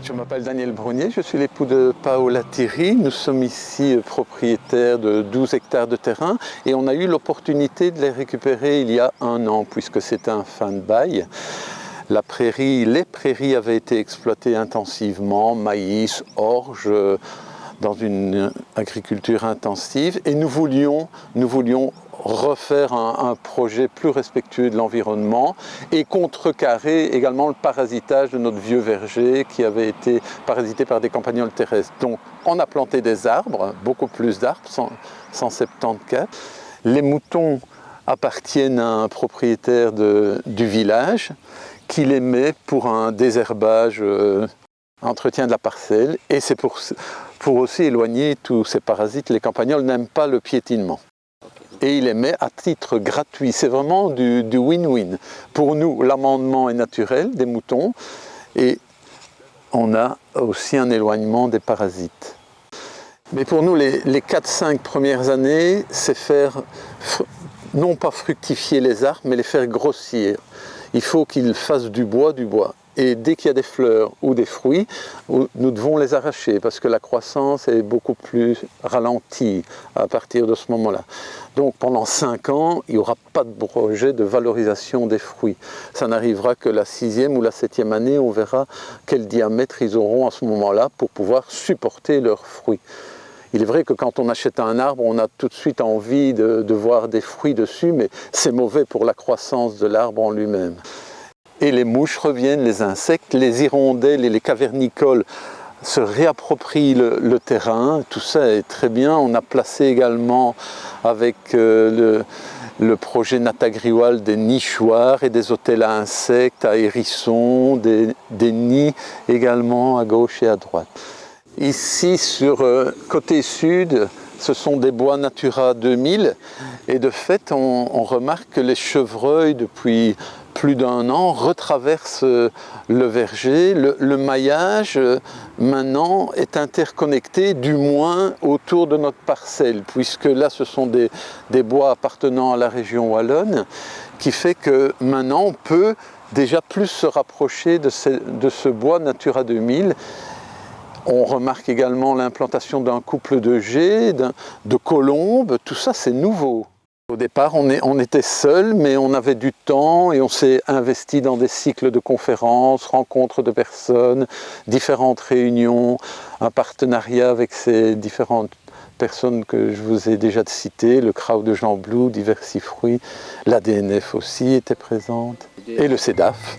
Je m'appelle Daniel Brunier, je suis l'époux de Paola Thierry. Nous sommes ici propriétaires de 12 hectares de terrain et on a eu l'opportunité de les récupérer il y a 1 an puisque c'était un fin de bail. Les prairies avaient été exploitées intensivement, maïs, orge, dans une agriculture intensive et nous voulions refaire un projet plus respectueux de l'environnement et contrecarrer également le parasitage de notre vieux verger qui avait été parasité par des campagnols terrestres. Donc on a planté des arbres, beaucoup plus d'arbres, 174. Les moutons appartiennent à un propriétaire du village qui les met pour un désherbage, entretien de la parcelle, et c'est pour aussi éloigner tous ces parasites. Les campagnols n'aiment pas le piétinement. Et il les met à titre gratuit. C'est vraiment du win-win. Pour nous, l'amendement est naturel des moutons et on a aussi un éloignement des parasites. Mais pour nous, les 4-5 premières années, c'est faire, non pas fructifier les arbres, mais les faire grossir. Il faut qu'ils fassent du bois. Et dès qu'il y a des fleurs ou des fruits, nous devons les arracher parce que la croissance est beaucoup plus ralentie à partir de ce moment-là. Donc pendant 5 ans, il n'y aura pas de projet de valorisation des fruits. Ça n'arrivera que la 6e ou la 7e année, on verra quel diamètre ils auront à ce moment-là pour pouvoir supporter leurs fruits. Il est vrai que quand on achète un arbre, on a tout de suite envie de voir des fruits dessus, mais c'est mauvais pour la croissance de l'arbre en lui-même. Et les mouches reviennent, les insectes, les hirondelles et les cavernicoles se réapproprient le terrain. Tout ça est très bien. On a placé également avec le projet Natagriwal des nichoirs et des hôtels à insectes, à hérissons, des nids également à gauche et à droite. Ici, sur côté sud, ce sont des bois Natura 2000 et de fait, on remarque que les chevreuils, depuis plus d'1 an, retraversent le verger. Le maillage, maintenant, est interconnecté, du moins autour de notre parcelle, puisque là, ce sont des bois appartenant à la région wallonne, qui fait que maintenant, on peut déjà plus se rapprocher de ce bois Natura 2000. On remarque également l'implantation d'un couple de geais, de colombes, tout ça c'est nouveau. Au départ, on était seuls, mais on avait du temps et on s'est investi dans des cycles de conférences, rencontres de personnes, différentes réunions, un partenariat avec ces différentes personnes que je vous ai déjà citées, le CRAO de Jean Blou, Diversifruits, l'ADNF aussi était présente, et le CEDAF.